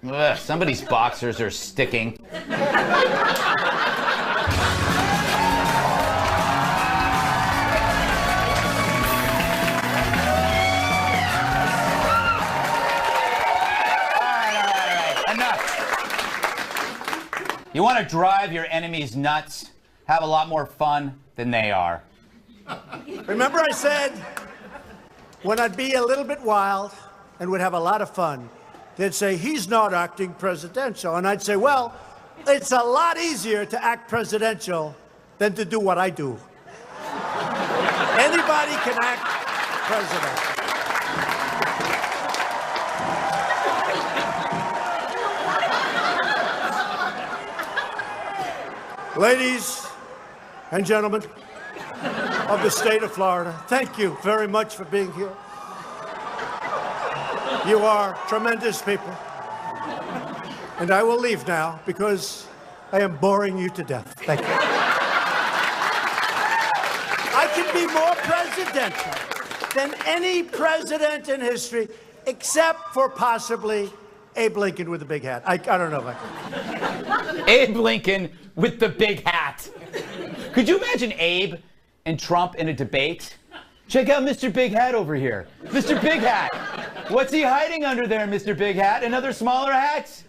Ugh, somebody's boxers are sticking. You want to drive your enemies nuts? Have a lot more fun than they are. Remember I said when I'd be a little bit wild and would have a lot of fun, they'd say, he's not acting presidential. And I'd say, well, it's a lot easier to act presidential than to do what I do. Anybody can act president. Ladies and gentlemen of the state of Florida, thank you very much for being here. You are tremendous people. And I will leave now because I am boring you to death. Thank you. I can be more presidential than any president in history, except for possibly Abe Lincoln with the big hat. I don't know if I can. Abe Lincoln with the big hat. Could you imagine Abe and Trump in a debate? Check out Mr. Big Hat over here. Mr. Big Hat. What's he hiding under there, Mr. Big Hat? Another smaller hat?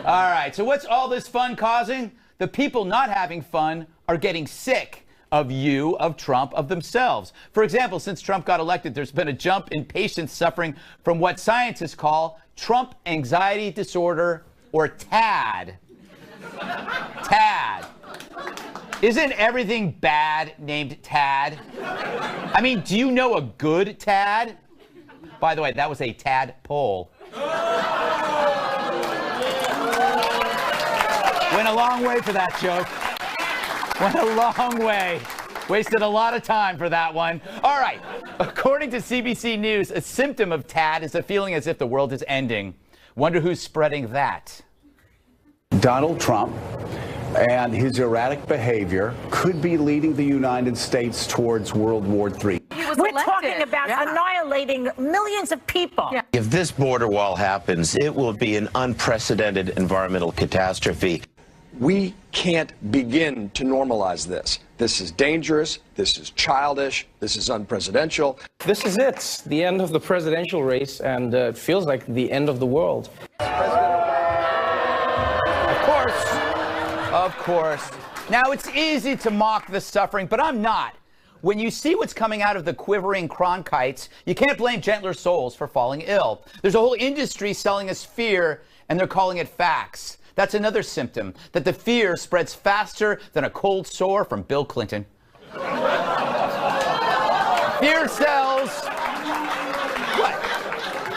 All right, so what's all this fun causing? The people not having fun are getting sick of you, of Trump, of themselves. For example, since Trump got elected, there's been a jump in patients suffering from what scientists call Trump anxiety disorder, or TAD. TAD. Isn't everything bad named Tad? I mean, do you know a good Tad? By the way, that was a tadpole. Went a long way for that joke. Went a long way. Wasted a lot of time for that one. All right. According to CBC News, a symptom of TAD is a feeling as if the world is ending. Wonder who's spreading that. Donald Trump and his erratic behavior could be leading the United States towards World War III. We're talking about annihilating millions of people. Yeah. If this border wall happens, it will be an unprecedented environmental catastrophe. We can't begin to normalize this. This is dangerous. This is childish. This is unpresidential. This is it, the end of the presidential race, and it feels like the end of the world. Of course. Now, it's easy to mock the suffering, but I'm not. When you see what's coming out of the quivering Cronkites, you can't blame gentler souls for falling ill. There's a whole industry selling us fear, and they're calling it facts. That's another symptom, that the fear spreads faster than a cold sore from Bill Clinton. Fear sells. What?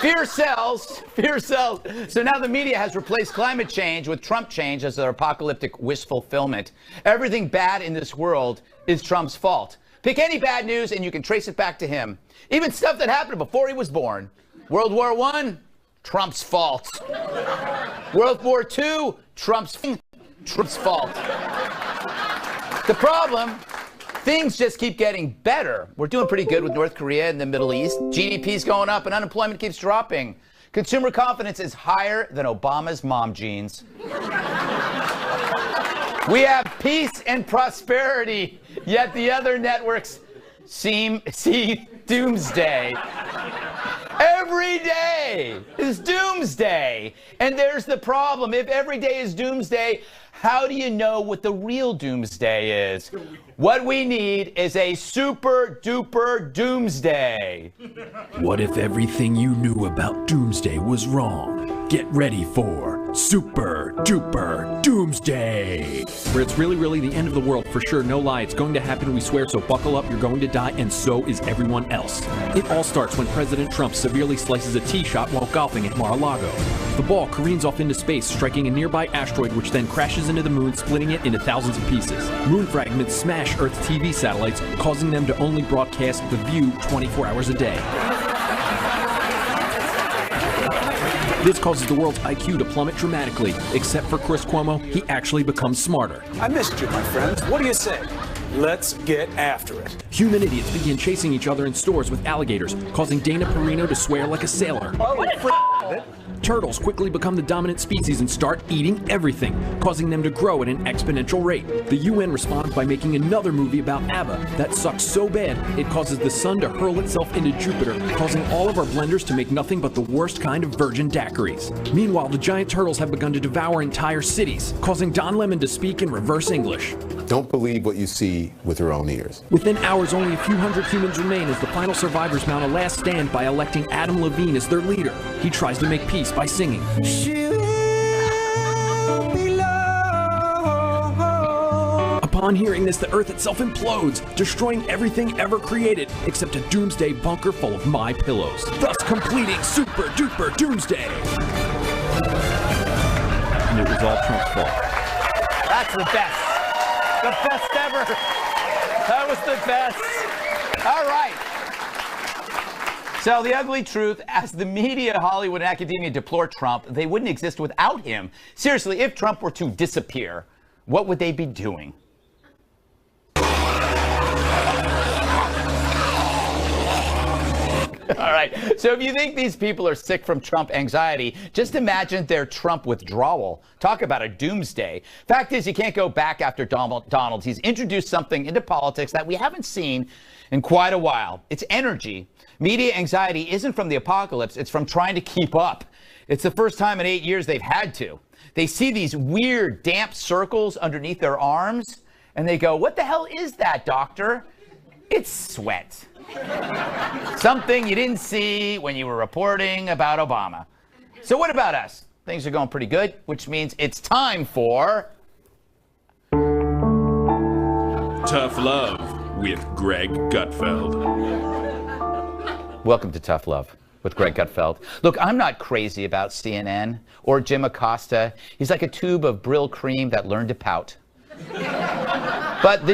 Fear sells. Fear sells. So now the media has replaced climate change with Trump change as their apocalyptic wish fulfillment. Everything bad in this world is Trump's fault. Pick any bad news and you can trace it back to him. Even stuff that happened before he was born. World War I, Trump's fault. World War II, Trump's fault. The problem, things just keep getting better. We're doing pretty good with North Korea and the Middle East. GDP's going up and unemployment keeps dropping. Consumer confidence is higher than Obama's mom jeans. We have peace and prosperity, yet the other networks see doomsday. Every day is doomsday. And there's the problem. If every day is doomsday, how do you know what the real doomsday is? What we need is a super duper doomsday. What if everything you knew about doomsday was wrong? Get ready for Super Duper Doomsday, where it's really the end of the world for sure. No lie, it's going to happen, we swear, so buckle up, you're going to die, and so is everyone else. It all starts when President Trump severely slices a tee shot while golfing at Mar-a-Lago. The ball careens off into space, striking a nearby asteroid, which then crashes into the moon, splitting it into thousands of pieces. Moon fragments smash Earth's TV satellites, causing them to only broadcast The View 24 hours a day. This causes the world's IQ to plummet dramatically. Except for Chris Cuomo, he actually becomes smarter. I missed you, my friends. What do you say? Let's get after it. Human idiots begin chasing each other in stores with alligators, causing Dana Perino to swear like a sailor. Oh, what turtles quickly become the dominant species and start eating everything, causing them to grow at an exponential rate. The UN responds by making another movie about ABBA that sucks so bad it causes the sun to hurl itself into Jupiter, causing all of our blenders to make nothing but the worst kind of virgin daiquiris. Meanwhile, the giant turtles have begun to devour entire cities, causing Don Lemon to speak in reverse English. Don't believe what you see with your own ears. Within hours, only a few hundred humans remain as the final survivors mount a last stand by electing Adam Levine as their leader. He tries to make peace by singing. Upon hearing this, the Earth itself implodes, destroying everything ever created, except a doomsday bunker full of my pillows, thus completing Super Duper Doomsday. And it was all Trump's fault. That's the best. The best ever. That was the best. All right. So the ugly truth, as the media, Hollywood, and academia deplore Trump, they wouldn't exist without him. Seriously, if Trump were to disappear, what would they be doing? All right. So if you think these people are sick from Trump anxiety, just imagine their Trump withdrawal. Talk about a doomsday. Fact is, you can't go back after Donald. He's introduced something into politics that we haven't seen in quite a while. It's energy. Media anxiety isn't from the apocalypse. It's from trying to keep up. It's the first time in 8 years they've had to. They see these weird, damp circles underneath their arms, and they go, "What the hell is that, doctor?" It's sweat. Something you didn't see when you were reporting about Obama. So what about us? Things are going pretty good, which means it's time for Tough Love with Greg Gutfeld. Welcome to Tough Love with Greg Gutfeld. Look, I'm not crazy about CNN or Jim Acosta. He's like a tube of Brill cream that learned to pout. But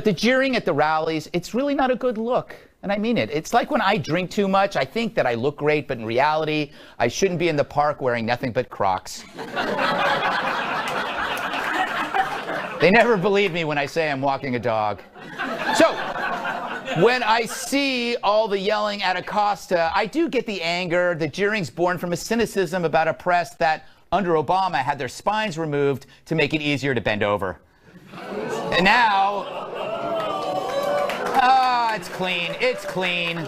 the jeering at the rallies, it's really not a good look. And I mean it. It's like when I drink too much, I think that I look great, but in reality, I shouldn't be in the park wearing nothing but Crocs. They never believe me when I say I'm walking a dog. So, when I see all the yelling at Acosta, I do get the anger. The jeering's born from a cynicism about a press that, under Obama, had their spines removed to make it easier to bend over. And now, it's clean. It's clean.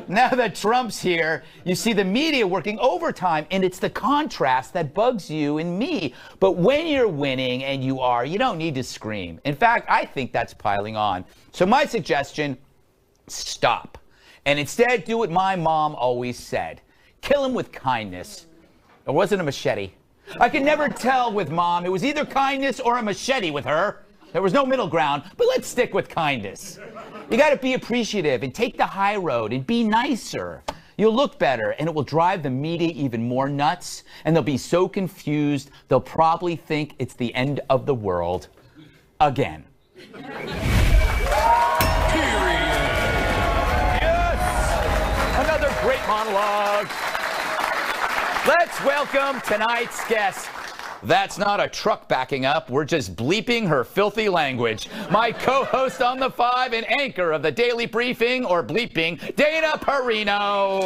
Now that Trump's here, you see the media working overtime, and it's the contrast that bugs you and me. But when you're winning, and you are, you don't need to scream. In fact, I think that's piling on. So my suggestion, stop. And instead, do what my mom always said. Kill him with kindness. Or was it a machete? I could never tell with Mom. It was either kindness or a machete with her. There was no middle ground, but let's stick with kindness. You got to be appreciative and take the high road and be nicer. You'll look better, and it will drive the media even more nuts, and they'll be so confused, they'll probably think it's the end of the world again. Yes! Another great monologue. Let's welcome tonight's guest. That's not a truck backing up. We're just bleeping her filthy language. My co-host on The Five and anchor of the Daily Briefing, or bleeping, Dana Perino.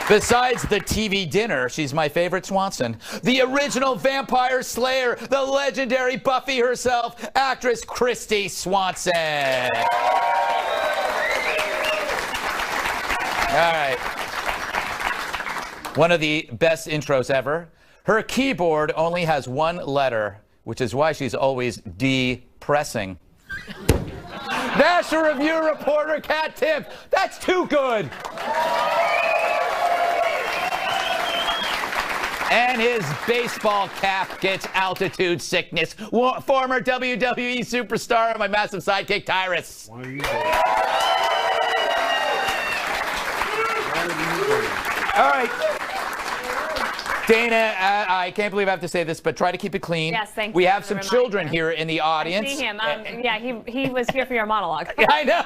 Besides the TV dinner, she's my favorite Swanson. The original vampire slayer, the legendary Buffy herself, actress Christy Swanson. All right. One of the best intros ever. Her keyboard only has one letter, which is why she's always depressing. National Review reporter Kat Timpf. That's too good. And his baseball cap gets altitude sickness. Former WWE superstar, my massive sidekick, Tyrus. All right. Dana, I can't believe I have to say this, but try to keep it clean. Yes, thank you. We have some children here in the audience. I see him. Yeah, he was here for your monologue. I know.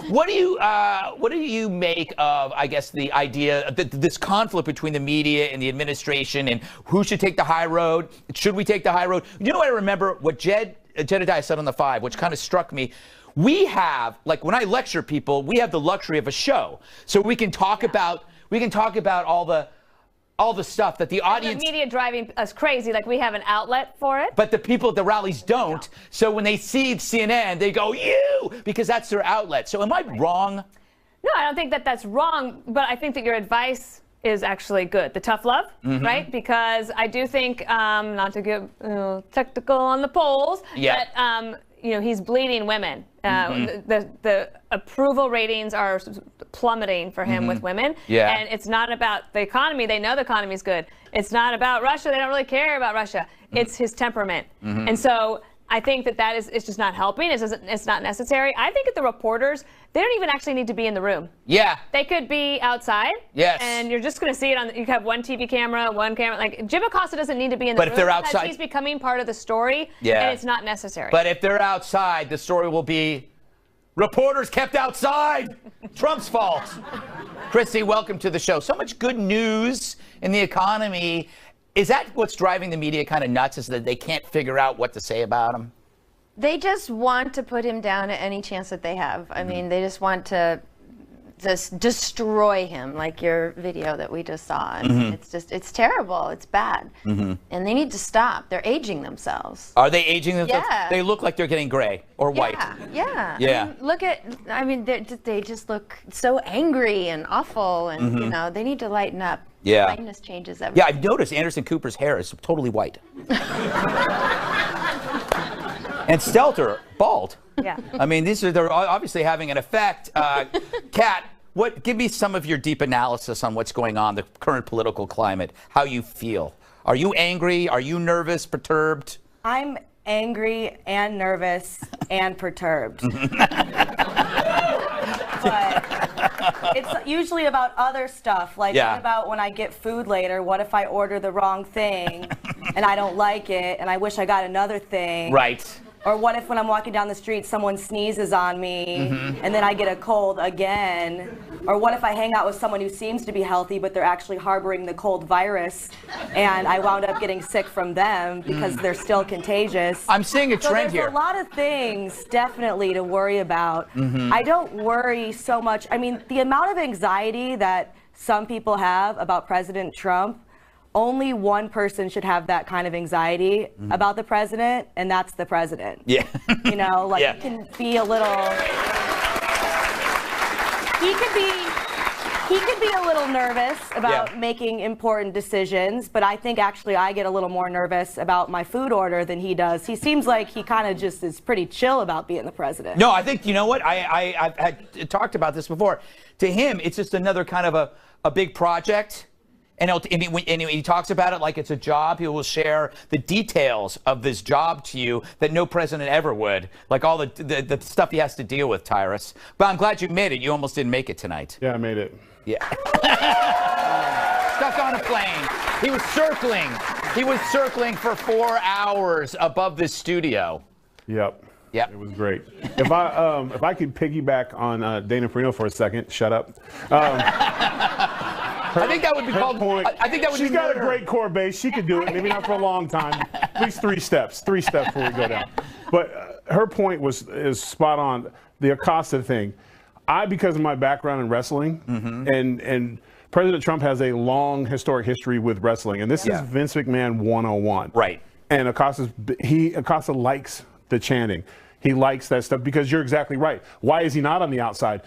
What do you make of, I guess, the idea that this conflict between the media and the administration, and who should take the high road? Should we take the high road? You know what I remember? What Jedediah said on The Five, which kind of struck me. we have, like when I lecture people, we have the luxury of a show. So we can talk about all the stuff that the audience... The media driving us crazy, like we have an outlet for it. But the people at the rallies don't. So when they see CNN, they go, you, because that's their outlet. So am I wrong? No, I don't think that that's wrong, but I think that your advice is actually good. The tough love, right? Because I do think, not to get technical on the polls, that he's bleeding women. The approval ratings are plummeting for him with women. Yeah. And it's not about the economy. They know the economy's good. It's not about Russia. They don't really care about Russia. It's his temperament. And so I think that it's just not helping. It's not necessary. I think that the reporters, they don't even actually need to be in the room. Yeah. They could be outside. Yes. And you're just going to see it on, you have one TV camera, one camera. Like, Jim Acosta doesn't need to be in the room. But if they're outside. He's becoming part of the story. Yeah. And it's not necessary. But if they're outside, the story will be reporters kept outside. Trump's fault. Christy, welcome to the show. So much good news in the economy. Is that what's driving the media kind of nuts, is that they can't figure out what to say about him? They just want to put him down at any chance that they have. I mean, they just want to just destroy him, like your video that we just saw. And it's terrible. It's bad. And they need to stop. They're aging themselves. Are they aging themselves? Yeah. They look like they're getting gray or white. Yeah. Yeah. I mean, they just look so angry and awful, and they need to lighten up. Yeah. Lightness changes everything. Yeah, I've noticed Anderson Cooper's hair is totally white. And Stelter, bald. Yeah. I mean, they're obviously having an effect. Kat, give me some of your deep analysis on what's going on, the current political climate, how you feel. Are you angry? Are you nervous, perturbed? I'm angry and nervous and perturbed. But it's usually about other stuff, like what about when I get food later? What if I order the wrong thing and I don't like it and I wish I got another thing? Right. Or what if when I'm walking down the street someone sneezes on me and then I get a cold again? Or what if I hang out with someone who seems to be healthy but they're actually harboring the cold virus and I wound up getting sick from them because they're still contagious? I'm seeing a trend here. There's a lot of things definitely to worry about. I don't worry so much. I mean, the amount of anxiety that some people have about President Trump, only one person should have that kind of anxiety about the president, and that's the president. Yeah. You know, like he can be a little. He could be a little nervous about making important decisions, but I think actually I get a little more nervous about my food order than he does. He seems like he kind of just is pretty chill about being the president. No, I think, you know what? I've had talked about this before. To him, it's just another kind of a big project. And he talks about it like it's a job. He will share the details of this job to you that no president ever would, like all the stuff he has to deal with, Tyrus. But I'm glad you made it. You almost didn't make it tonight. Yeah, I made it. Yeah. Stuck on a plane. He was circling. He was circling for 4 hours above this studio. Yep. Yeah, it was great. If I could piggyback on Dana Perino for a second, shut up. I think that would be called. I think that would be. She's got a great core base. She could do it. Maybe not for a long time. At least 3 steps. 3 steps before we go down. But her point is spot on. The Acosta thing. Because of my background in wrestling, and President Trump has a long historic history with wrestling, and this is Vince McMahon 101. Right. And Acosta likes the chanting. He likes that stuff because you're exactly right. Why is he not on the outside?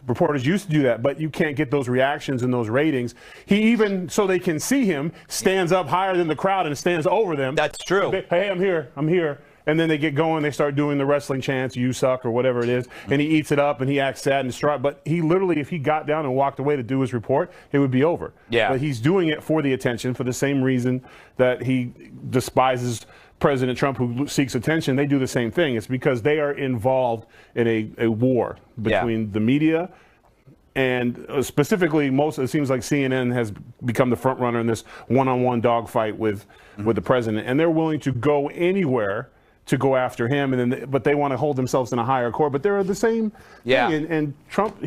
Reporters used to do that, but you can't get those reactions and those ratings. He even, so they can see him, stands up higher than the crowd and stands over them. That's true. Hey, I'm here. I'm here. And then they get going. They start doing the wrestling chants, "You suck" or whatever it is. And he eats it up and he acts sad and distraught. But he literally, if he got down and walked away to do his report, it would be over. Yeah. But he's doing it for the attention, for the same reason that he despises President Trump, who seeks attention. They do the same thing. It's because they are involved in a war between the media and specifically it seems like CNN has become the front runner in this one-on-one dogfight with the president, and they're willing to go anywhere to go after him, but they want to hold themselves in a higher court. But they're the same thing. And Trump,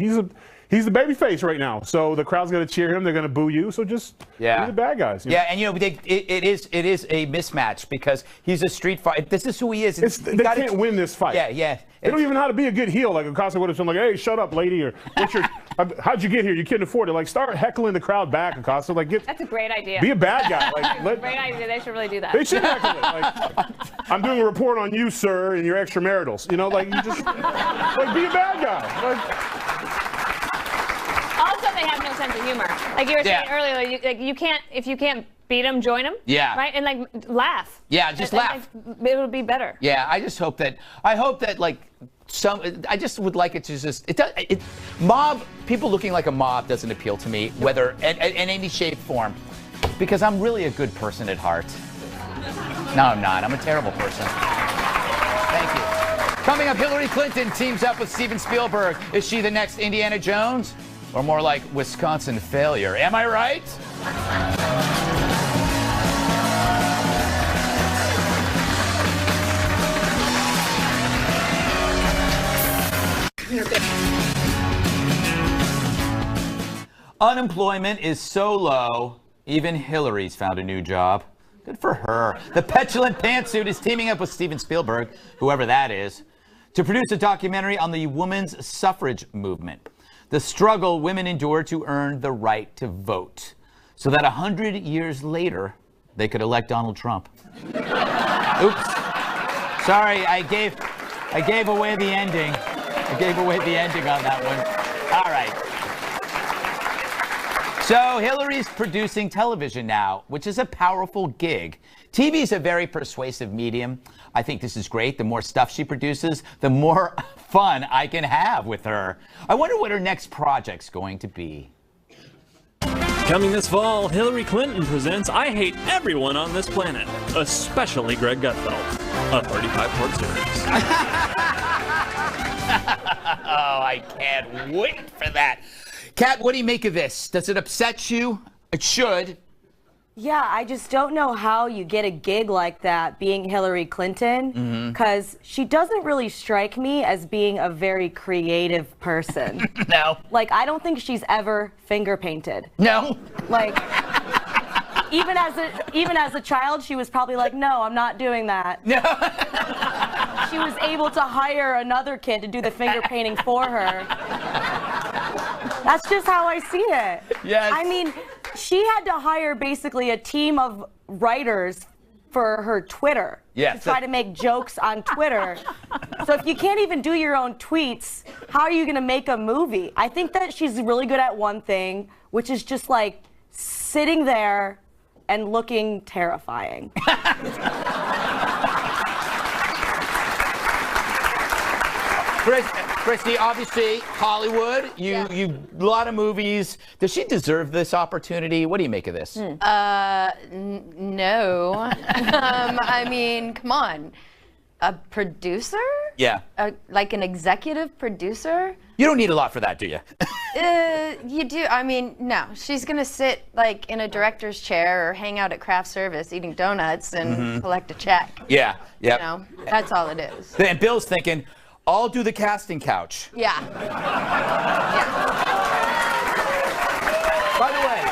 he's the baby face right now. So the crowd's going to cheer him. They're going to boo you. So just be the bad guys. Yeah, and it is a mismatch because he's a street fighter. This is who he is. They can't win this fight. Yeah. They don't even know how to be a good heel. Like Acosta would have been like, "Hey, shut up, lady," or "How'd you get here? You couldn't afford it." Like, start heckling the crowd back, Acosta. Like, That's a great idea. Be a bad guy. Like, great idea. They should really do that. They should heckle it. Like, I'm doing a report on you, sir, and your extramaritals. You know, like you just like be a bad guy. Also, they have no sense of humor. Like you were saying earlier, you can't if you can't beat them, join them. Yeah. Right? And like laugh. Yeah, just laugh. It would be better. Yeah, I hope that like I just would like it to just mob people looking like a mob doesn't appeal to me, whether in any shape, form, because I'm really a good person at heart. No, I'm not. I'm a terrible person. Thank you. Coming up, Hillary Clinton teams up with Steven Spielberg. Is she the next Indiana Jones? Or more like Wisconsin failure? Am I right? Unemployment is so low, even Hillary's found a new job. Good for her. The petulant pantsuit is teaming up with Steven Spielberg, whoever that is, to produce a documentary on the women's suffrage movement. The struggle women endured to earn the right to vote, so that 100 years later, they could elect Donald Trump. Oops. Sorry, I gave away the ending. I gave away the ending on that one. All right. So Hillary's producing television now, which is a powerful gig. TV is a very persuasive medium. I think this is great. The more stuff she produces, the more fun I can have with her. I wonder what her next project's going to be. Coming this fall, Hillary Clinton presents I Hate Everyone on This Planet, especially Greg Gutfeld, a 35-part series. Oh, I can't wait for that. Kat, what do you make of this? Does it upset you? It should. Yeah, I just don't know how you get a gig like that being Hillary Clinton, because she doesn't really strike me as being a very creative person. No. Like, I don't think she's ever finger painted. No. Like, even as a child, she was probably like, no, I'm not doing that. No. She was able to hire another kid to do the finger painting for her. That's just how I see it. Yes. I mean, she had to hire basically a team of writers for her Twitter to try to make jokes on Twitter. So if you can't even do your own tweets, how are you going to make a movie? I think that she's really good at one thing, which is just like sitting there and looking terrifying. Christy, obviously, Hollywood, you a lot of movies. Does she deserve this opportunity? What do you make of this? No. I mean, come on. A producer? Yeah. Like an executive producer? You don't need a lot for that, do you? You do. I mean, no. She's going to sit like in a director's chair or hang out at craft service eating donuts and collect a check. Yeah. Yeah. You know, that's all it is. And Bill's thinking, I'll do the casting couch. Yeah. By the way,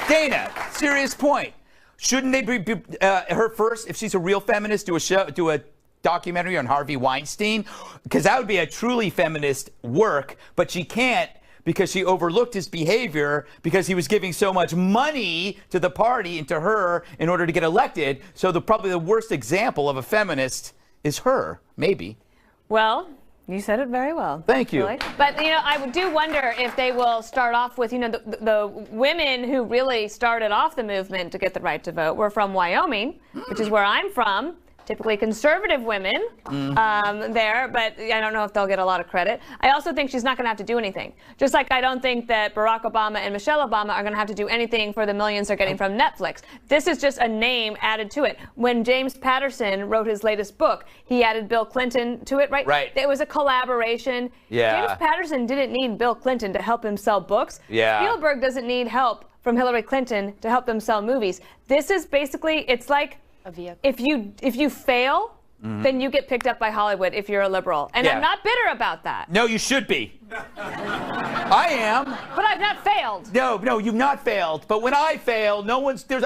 Dana, serious point. Shouldn't they be her first, if she's a real feminist, do a documentary on Harvey Weinstein? Because that would be a truly feminist work, but she can't because she overlooked his behavior because he was giving so much money to the party and to her in order to get elected. So probably the worst example of a feminist is her, maybe. Well, you said it very well. Thank you. Really. But, you know, I do wonder if they will start off with, you know, the women who really started off the movement to get the right to vote were from Wyoming, which is where I'm from. Typically conservative women there, but I don't know if they'll get a lot of credit. I also think she's not going to have to do anything. Just like I don't think that Barack Obama and Michelle Obama are going to have to do anything for the millions they're getting from Netflix. This is just a name added to it. When James Patterson wrote his latest book, he added Bill Clinton to it, right? Right. It was a collaboration. Yeah. James Patterson didn't need Bill Clinton to help him sell books. Yeah. Spielberg doesn't need help from Hillary Clinton to help them sell movies. This is basically, it's like, if you fail then you get picked up by Hollywood if you're a liberal. And I'm not bitter about that. No, you should be. I am. But I've not failed. No, you've not failed. But when I fail,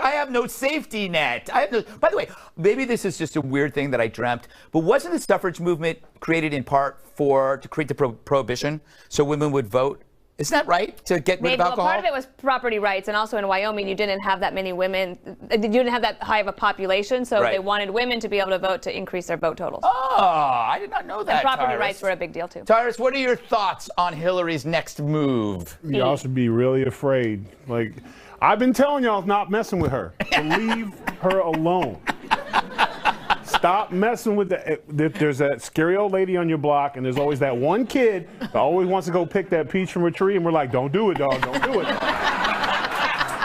I have no safety net. By the way, maybe this is just a weird thing that I dreamt, but wasn't the suffrage movement created in part to create the prohibition so women would vote? Isn't that right? To get rid of alcohol? Well, part of it was property rights, and also in Wyoming, you didn't have that many women. You didn't have that high of a population, so they wanted women to be able to vote to increase their vote totals. Oh, I did not know that. And property rights were a big deal, too. Tyrus, what are your thoughts on Hillary's next move? Y'all should be really afraid. Like, I've been telling y'all not messing with her. Leave her alone. Stop messing with there's that scary old lady on your block, and there's always that one kid that always wants to go pick that peach from a tree, and we're like, don't do it, dog, don't do it.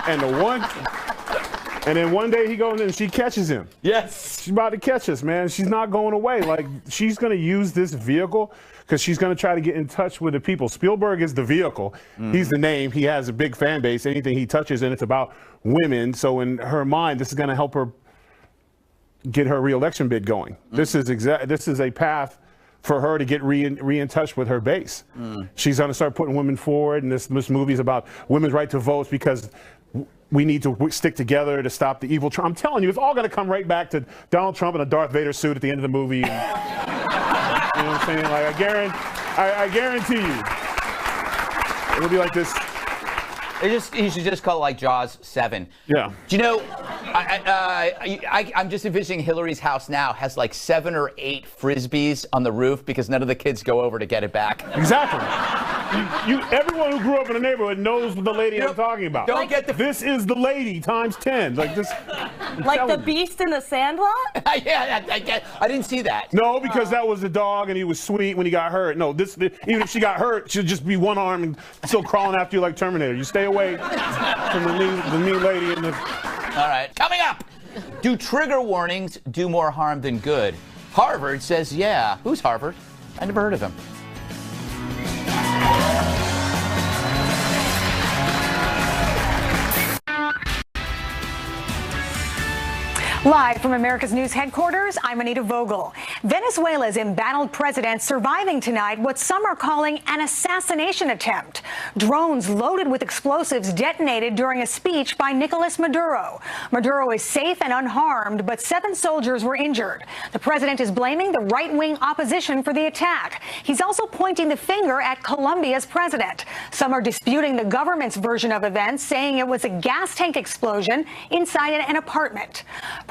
And then one day he goes and she catches him. Yes. She's about to catch us, man. She's not going away. Like, she's going to use this vehicle because she's going to try to get in touch with the people. Spielberg is the vehicle. He's the name. He has a big fan base. Anything he touches, and it's about women. So in her mind, this is going to help her get her re-election bid going. This is a path for her to get re in touch with her base. She's going to start putting women forward, and this movie is about women's right to vote because we need to stick together to stop the evil Trump. I'm telling you, it's all going to come right back to Donald Trump in a Darth Vader suit at the end of the movie. And, you know what I'm saying? Like, I guarantee you, it'll be like this. You should just call it like Jaws 7. Yeah. Do you know, I'm just envisioning Hillary's house now has like 7 or 8 Frisbees on the roof because none of the kids go over to get it back. Exactly. Everyone who grew up in the neighborhood knows the lady I'm talking about. This is the lady times 10. Like this. Like the Beast in the Sandlot? Yeah, I didn't see that. No, because that was the dog and he was sweet when he got hurt. No, even if she got hurt, she'll just be one arm and still crawling after you like Terminator. You stay away from the mean lady in the. All right, coming up. Do trigger warnings do more harm than good? Harvard says yeah. Who's Harvard? I never heard of him. Live from America's News headquarters, I'm Anita Vogel. Venezuela's embattled president surviving tonight what some are calling an assassination attempt. Drones loaded with explosives detonated during a speech by Nicolas Maduro. Maduro is safe and unharmed, but 7 soldiers were injured. The president is blaming the right-wing opposition for the attack. He's also pointing the finger at Colombia's president. Some are disputing the government's version of events, saying it was a gas tank explosion inside an apartment.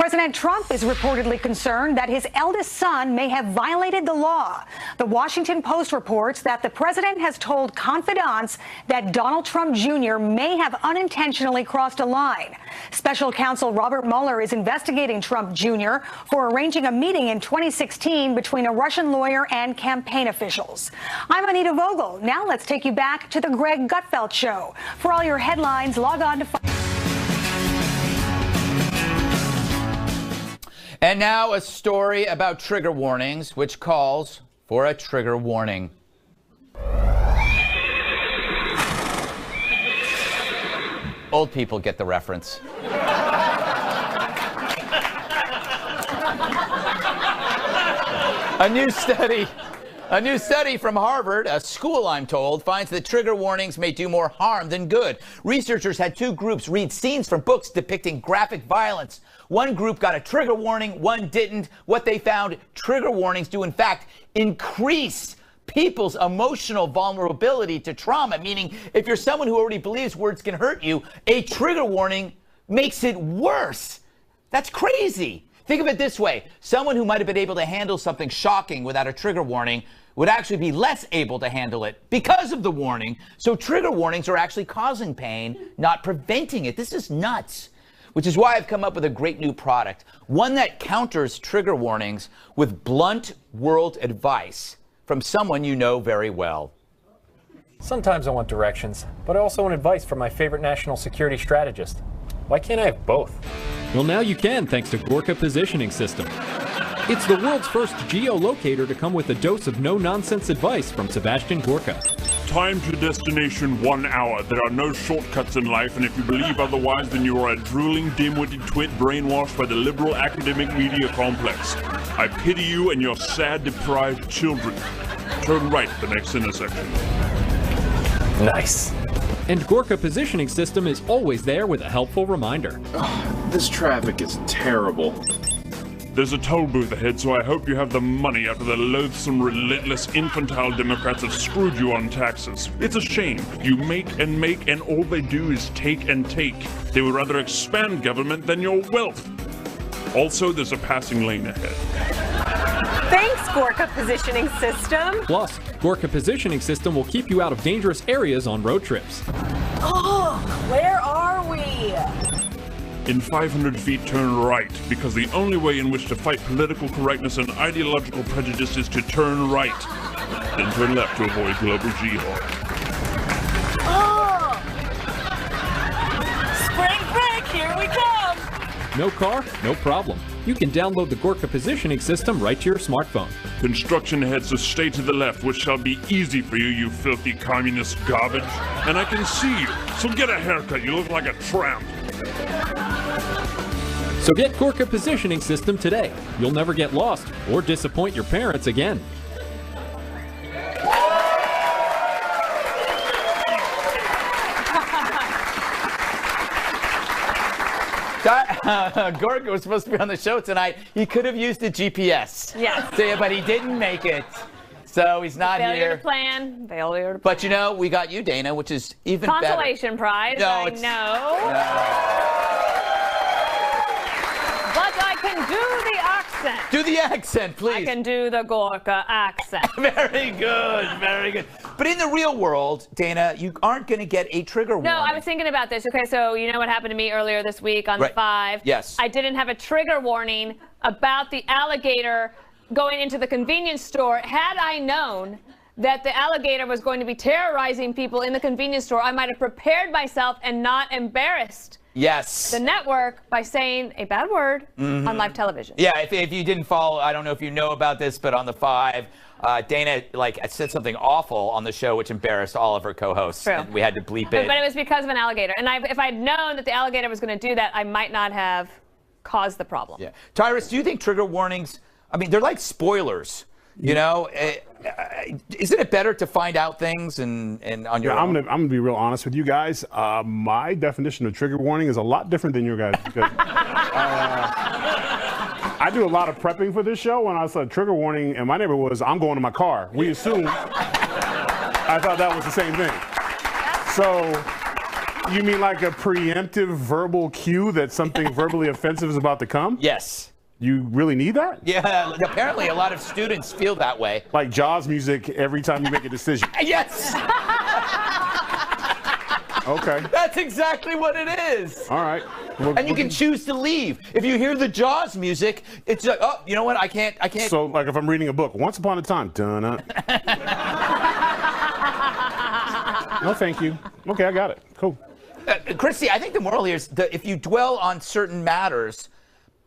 President Trump is reportedly concerned that his eldest son may have violated the law. The Washington Post reports that the president has told confidants that Donald Trump Jr. may have unintentionally crossed a line. Special counsel Robert Mueller is investigating Trump Jr. for arranging a meeting in 2016 between a Russian lawyer and campaign officials. I'm Anita Vogel. Now let's take you back to the Greg Gutfeld Show. For all your headlines, log on to... And now a story about trigger warnings, which calls for a trigger warning. Old people get the reference. A new study from Harvard, a school I'm told, finds that trigger warnings may do more harm than good. Researchers had 2 groups read scenes from books depicting graphic violence. One group got a trigger warning, one didn't. What they found, trigger warnings do in fact increase people's emotional vulnerability to trauma, meaning if you're someone who already believes words can hurt you, a trigger warning makes it worse. That's crazy. Think of it this way. Someone who might have been able to handle something shocking without a trigger warning would actually be less able to handle it because of the warning. So trigger warnings are actually causing pain, not preventing it. This is nuts. Which is why I've come up with a great new product, one that counters trigger warnings with blunt world advice from someone you know very well. Sometimes I want directions, but I also want advice from my favorite national security strategist. Why can't I have both? Well, now you can, thanks to Gorka Positioning System. It's the world's first geolocator to come with a dose of no-nonsense advice from Sebastian Gorka. Time to destination 1 hour. There are no shortcuts in life, and if you believe otherwise, then you are a drooling, dim-witted twit brainwashed by the liberal academic media complex. I pity you and your sad, deprived children. Turn right at the next intersection. Nice. And Gorka Positioning System is always there with a helpful reminder. This traffic is terrible. There's a toll booth ahead, so I hope you have the money after the loathsome, relentless, infantile Democrats have screwed you on taxes. It's a shame. You make, and all they do is take and take. They would rather expand government than your wealth. Also, there's a passing lane ahead. Thanks, Gorka Positioning System. Plus, Gorka Positioning System will keep you out of dangerous areas on road trips. Oh, where are we? In 500 feet, turn right, because the only way in which to fight political correctness and ideological prejudice is to turn right. Then turn left to avoid global jihad. Oh! Spring break, here we come! No car? No problem. You can download the Gorka Positioning System right to your smartphone. Construction ahead, so stay to the left, which shall be easy for you, you filthy communist garbage. And I can see you, so get a haircut, you look like a tramp. So get Gorka Positioning System today. You'll never get lost or disappoint your parents again. Gorka was supposed to be on the show tonight. He could have used a GPS. Yes. But he didn't make it. So he's not Failure here. to plan. Failure to plan. But you know, we got you, Dana, which is even better. Consolation prize. No, I it's- know. But I can do the accent. Do the accent, please. I can do the Gorka accent. Very good, very good. But in the real world, Dana, you aren't going to get a trigger warning. No, I was thinking about this. Okay, so you know what happened to me earlier this week on Right. the 5? Yes. I didn't have a trigger warning about the alligator going into the convenience store. Had I known that the alligator was going to be terrorizing people in the convenience store, I might have prepared myself and not embarrassed Yes. the network by saying a bad word on live television. Yeah, if you didn't follow, I don't know if you know about this, but on the 5, Dana said something awful on the show, which embarrassed all of her co-hosts. True. And we had to bleep But it. it was because of an alligator. And if I'd known that the alligator was going to do that, I might not have caused the problem. Yeah. Tyrus, do you think trigger warnings, I mean, they're like spoilers. You know, isn't it better to find out things and on your own? I'm gonna be real honest with you guys. My definition of trigger warning is a lot different than your guys. Because, I do a lot of prepping for this show. When I said trigger warning, and my neighbor was, I'm going to my car. We assumed, I thought that was the same thing. So, you mean like a preemptive verbal cue that something verbally offensive is about to come? Yes. You really need that? Yeah, apparently a lot of students feel that way. Like Jaws music every time you make a decision. Yes! Okay. That's exactly what it is. All right. And you can choose to leave. If you hear the Jaws music, it's like, oh, you know what? I can't. So, like, if I'm reading a book, Once Upon a Time, dun-dun. No, thank you. Okay, I got it. Cool. Christy, I think the moral here is that if you dwell on certain matters,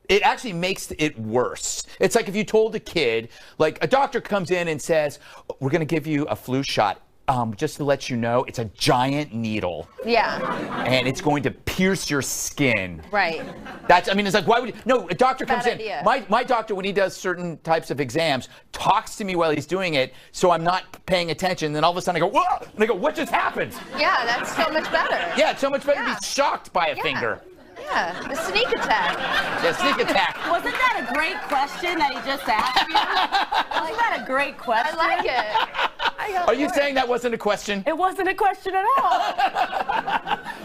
it actually makes it worse. It's like if you told a kid, like a doctor comes in and says, we're going to give you a flu shot. Just to let you know, it's a giant needle. Yeah. And it's going to pierce your skin. Right. It's like, why would you? No, a doctor comes Bad in. idea. My doctor, when he does certain types of exams, talks to me while he's doing it, so I'm not paying attention. Then all of a sudden I go, whoa! And I go, what just happened? Yeah, that's so much better. Yeah, it's so much better to be shocked by a finger. Yeah, the sneak attack. Yeah, sneak attack. Wasn't that a great question that he just asked you? Wasn't that a great question? I like it. Are you saying that wasn't a question? It wasn't a question at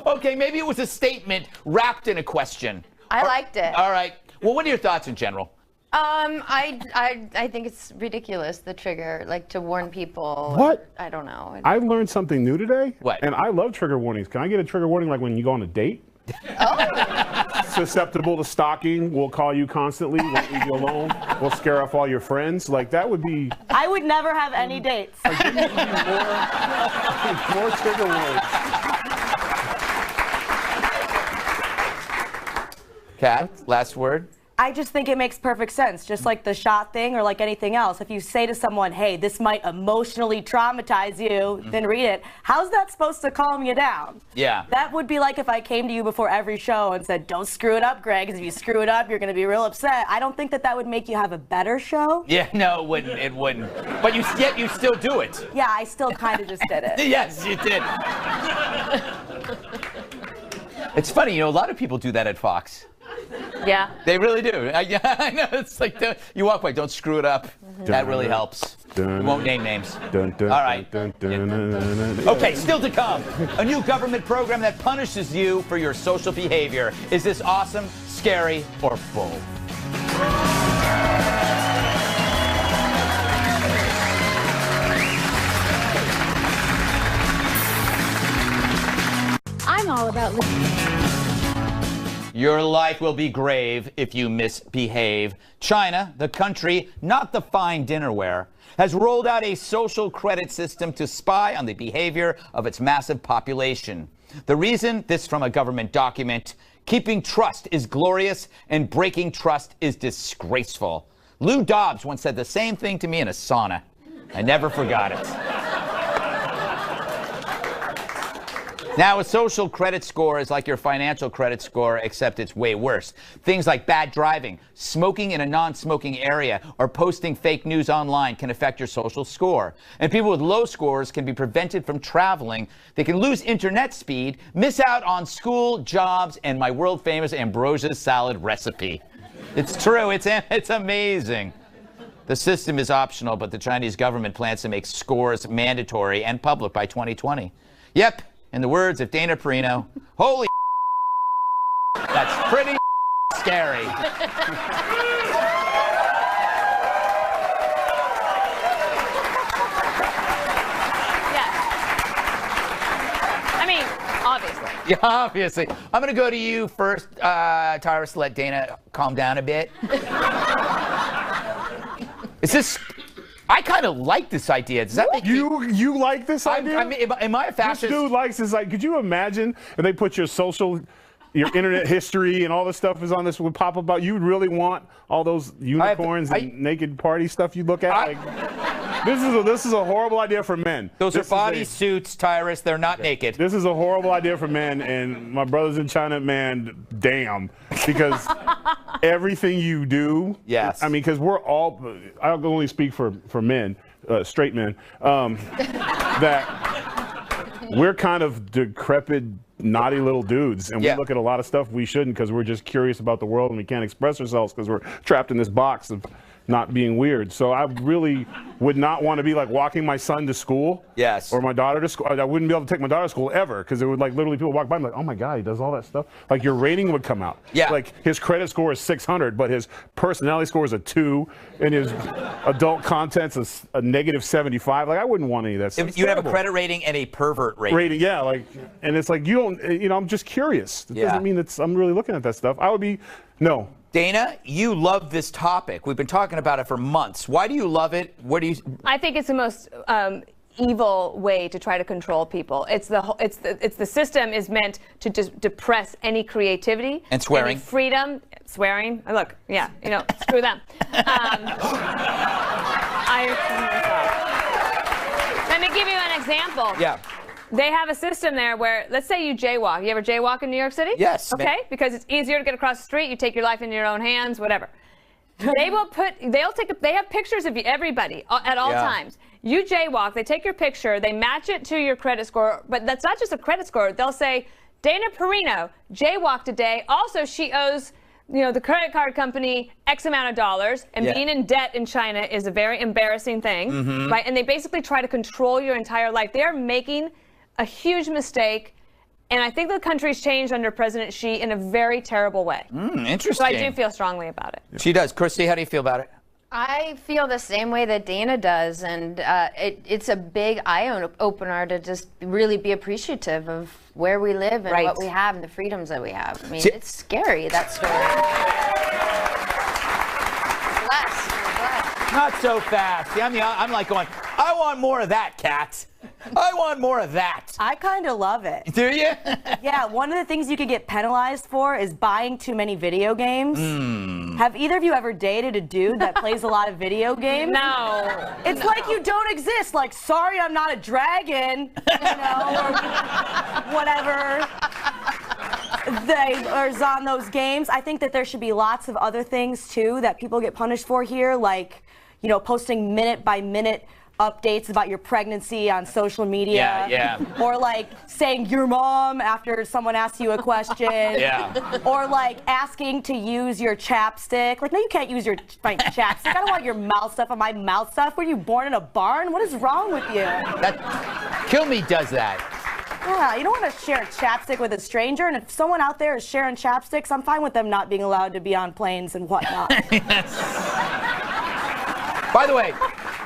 all. Okay, maybe it was a statement wrapped in a question. I liked it. All right. Well, what are your thoughts in general? I think it's ridiculous, the trigger, like to warn people. What? I don't know. I learned something new today. What? And I love trigger warnings. Can I get a trigger warning like when you go on a date? Susceptible to stalking, will call you constantly, won't leave you alone, will scare off all your friends. Like, that would be... I would never have any dates. More trigger warnings. Kat, last word? I just think it makes perfect sense, just like the shot thing or like anything else. If you say to someone, hey, this might emotionally traumatize you, then read it. How's that supposed to calm you down? Yeah. That would be like if I came to you before every show and said, don't screw it up, Greg, because if you screw it up, you're going to be real upset. I don't think that that would make you have a better show. Yeah, no, it wouldn't. It wouldn't. But yet you still do it. Yeah, I still kind of just did it. Yes, you did. It's funny, a lot of people do that at Fox. Yeah. They really do. I know. It's like you walk by, don't screw it up. That really helps. We won't name names. All right. Okay, still to come. A new government program that punishes you for your social behavior. Is this awesome, scary, or both? I'm all about Your life will be grave if you misbehave. China, the country, not the fine dinnerware, has rolled out a social credit system to spy on the behavior of its massive population. The reason? This from a government document. Keeping trust is glorious and breaking trust is disgraceful. Lou Dobbs once said the same thing to me in a sauna. I never forgot it. Now, a social credit score is like your financial credit score, except it's way worse. Things like bad driving, smoking in a non-smoking area, or posting fake news online can affect your social score. And people with low scores can be prevented from traveling. They can lose internet speed, miss out on school, jobs, and my world-famous Ambrosia's salad recipe. It's true. It's amazing. The system is optional, but the Chinese government plans to make scores mandatory and public by 2020. Yep. In the words of Dana Perino, holy that's pretty scary. I mean, obviously. Yeah, obviously. I'm going to go to you first, Tyrus, to let Dana calm down a bit. Is this... I kind of like this idea. Does that make you like this idea? I mean, am I a fascist? This dude likes this. Like, could you imagine if they put your internet history and all this stuff is on this would pop up about? You would really want all those unicorns and naked party stuff you look at? This is a horrible idea for men. Those are body suits, Tyrus. They're not naked. This is a horrible idea for men, and my brothers in China, man, damn. Because everything you do, yes. I mean, because we're all, I'll only speak for men, straight men, that we're kind of decrepit, naughty little dudes, and we look at a lot of stuff we shouldn't because we're just curious about the world and we can't express ourselves because we're trapped in this box of not being weird. So I really would not want to be like walking my son to school. Yes. Or my daughter to school. I wouldn't be able to take my daughter to school ever because it would like literally people walk by and like, oh my God, he does all that stuff. Like your rating would come out. Yeah. Like his credit score is 600, but his personality score is a 2, and his adult content's a -75. Like I wouldn't want any of that stuff. You have a credit rating and a pervert rating. Yeah, like, and it's like you don't, I'm just curious. It doesn't mean that I'm really looking at that stuff. I would be, no. Dana, you love this topic. We've been talking about it for months. Why do you love it? What do you? I think it's the most evil way to try to control people. It's the system is meant to just depress any creativity and swearing, any freedom, swearing. Look, yeah, screw them. Let me give you an example. Yeah. They have a system there where, let's say you jaywalk. You ever jaywalk in New York City? Yes. Okay, because it's easier to get across the street. You take your life into your own hands, whatever. They have pictures of you, everybody, at all times. You jaywalk, they take your picture, they match it to your credit score, but that's not just a credit score. They'll say, Dana Perino jaywalked today. Also, she owes the credit card company X amount of dollars, and being in debt in China is a very embarrassing thing, right? And they basically try to control your entire life. They are making a huge mistake, and I think the country's changed under President Xi in a very terrible way. Interesting. So I do feel strongly about it. She does. Christy, how do you feel about it? I feel the same way that Dana does, and it's a big eye-opener to just really be appreciative of where we live and what we have and the freedoms that we have. I mean, it's scary, that story. Not so fast. See, I'm like going, I want more of that, Kat. I want more of that. I kind of love it. Do you? Yeah, one of the things you could get penalized for is buying too many video games. Have either of you ever dated a dude that plays a lot of video games? No. It's like you don't exist. Like, sorry, I'm not a dragon, or whatever is on those games. I think that there should be lots of other things, too, that people get punished for here, like, posting minute-by-minute updates about your pregnancy on social media. Yeah. Or like saying your mom after someone asks you a question. Yeah. Or like asking to use your chapstick. Like, no, you can't use your chapstick. I don't want your mouth stuff on my mouth stuff. Were you born in a barn? What is wrong with you? Kill Me does that. Yeah, you don't want to share a chapstick with a stranger. And if someone out there is sharing chapsticks, I'm fine with them not being allowed to be on planes and whatnot. By the way,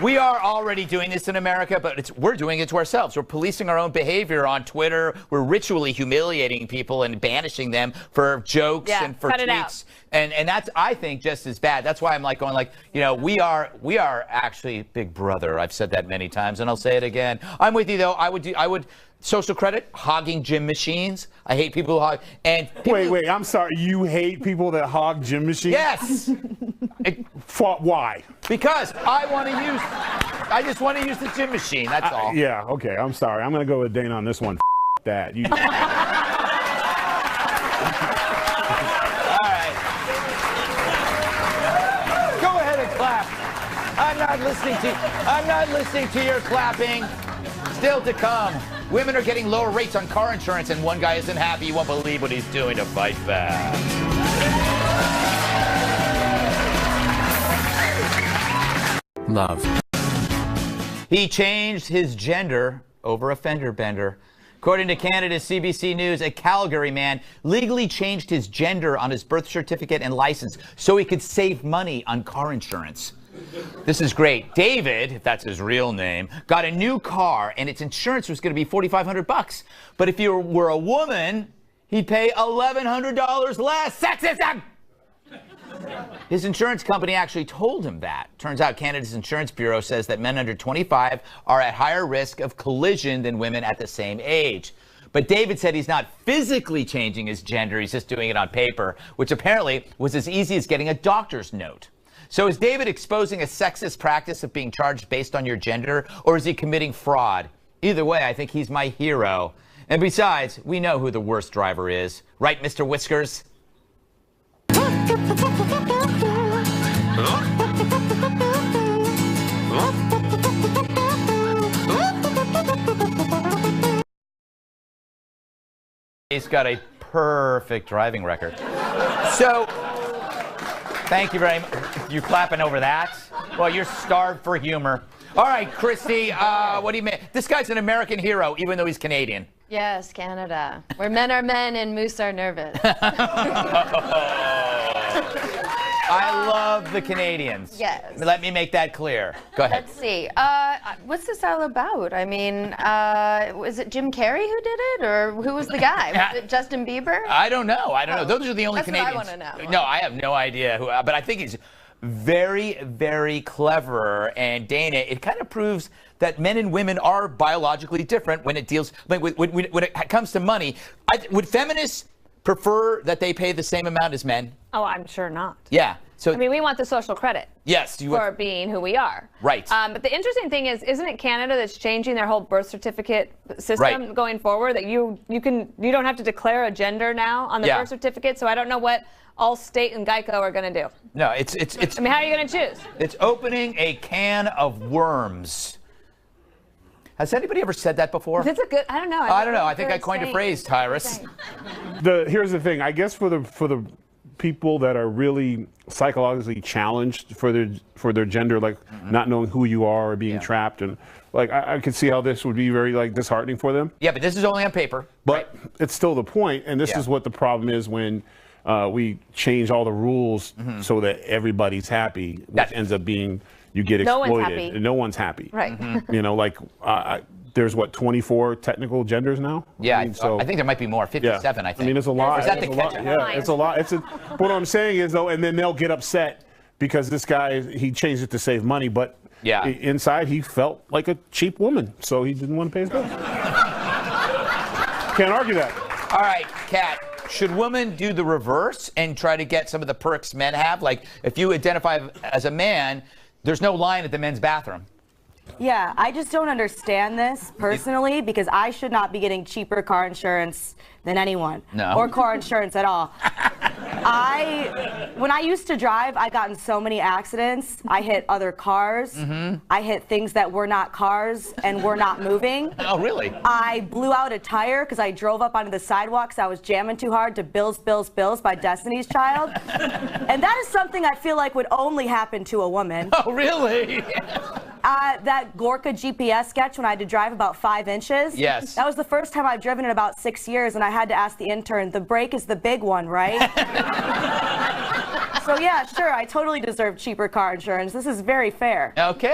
we are already doing this in America, but we're doing it to ourselves. We're policing our own behavior on Twitter. We're ritually humiliating people and banishing them for jokes and for tweets. And that's, I think, just as bad. That's why I'm like going like, we are actually Big Brother. I've said that many times, and I'll say it again. I'm with you though. I would social credit, hogging gym machines. I hate people who hog. And wait, I'm sorry. You hate people that hog gym machines? Yes. Why? Because I just want to use the gym machine. That's all. Yeah. Okay. I'm sorry. I'm gonna go with Dana on this one. That you. All right. Go ahead and clap. I'm not listening to your clapping. Still to come. Women are getting lower rates on car insurance, and one guy isn't happy. You won't believe what he's doing to fight back. Love. He changed his gender over a fender bender. According to Canada's CBC News, a Calgary man legally changed his gender on his birth certificate and license so he could save money on car insurance. This is great. David, if that's his real name, got a new car and its insurance was going to be $4,500. But if you were a woman, he'd pay $1,100 less. Sexism! His insurance company actually told him that. Turns out Canada's Insurance Bureau says that men under 25 are at higher risk of collision than women at the same age. But David said he's not physically changing his gender. He's just doing it on paper, which apparently was as easy as getting a doctor's note. So is David exposing a sexist practice of being charged based on your gender, or is he committing fraud? Either way, I think he's my hero. And besides, we know who the worst driver is. Right, Mr. Whiskers? He's got a perfect driving record. So, thank you very much. You clapping over that? Well, you're starved for humor. All right, Christy, what do you mean? This guy's an American hero, even though he's Canadian. Yes, Canada. Where men are men and moose are nervous. I love the Canadians. Yes. Let me make that clear. Go ahead. Let's see. What's this all about? I mean, was it Jim Carrey who did it, or who was the guy? Was it Justin Bieber? I don't know. Those are the only That's Canadians. what I want to know. No, I have no idea who. But I think he's very, very clever. And Dana, it kind of proves that men and women are biologically different when it deals. When it comes to money, would feminists prefer that they pay the same amount as men? Oh, I'm sure not. Yeah. So I mean, we want the social credit. Yes, for being who we are. Right. But the interesting thing is, isn't it Canada that's changing their whole birth certificate system going forward? That you don't have to declare a gender now on the birth certificate. So I don't know what Allstate and Geico are going to do. No, it's. I mean, how are you going to choose? It's opening a can of worms. Has anybody ever said that before? That's a good. I don't know. I don't know. I think I coined a phrase, Tyrus. Here's the thing. I guess for the people that are really psychologically challenged for their gender, like not knowing who you are or being trapped, and like I could see how this would be very disheartening for them. Yeah, but this is only on paper. But it's still the point, and this is what the problem is when we change all the rules so that everybody's happy, which ends up being you get exploited. No one's happy. Right. You know, there's 24 technical genders now? Yeah, I think there might be more, 57, I think. I mean, it's a lot. Is that the catch-up? Yeah, it's a lot. What I'm saying is, though, and then they'll get upset because this guy, he changed it to save money, but Yeah. Inside, he felt like a cheap woman, so he didn't want to pay his bills. Can't argue that. All right, Kat, should women do the reverse and try to get some of the perks men have? Like, if you identify as a man, there's no line at the men's bathroom. Yeah, I just don't understand this personally because I should not be getting cheaper car insurance than anyone. No. Or car insurance at all. When I used to drive, I got in so many accidents. I hit other cars. I hit things that were not cars and were not moving. Oh, really? I blew out a tire because I drove up onto the sidewalk because I was jamming too hard to Bills, Bills, Bills by Destiny's Child. And that is something I feel like would only happen to a woman. Oh, really? That Gorka GPS sketch when I had to drive about 5 inches. Yes. That was the first time I've driven in about 6 years, and I had to ask the intern, the brake is the big one, right? So yeah, sure, I totally deserve cheaper car insurance. This is very fair. Okay.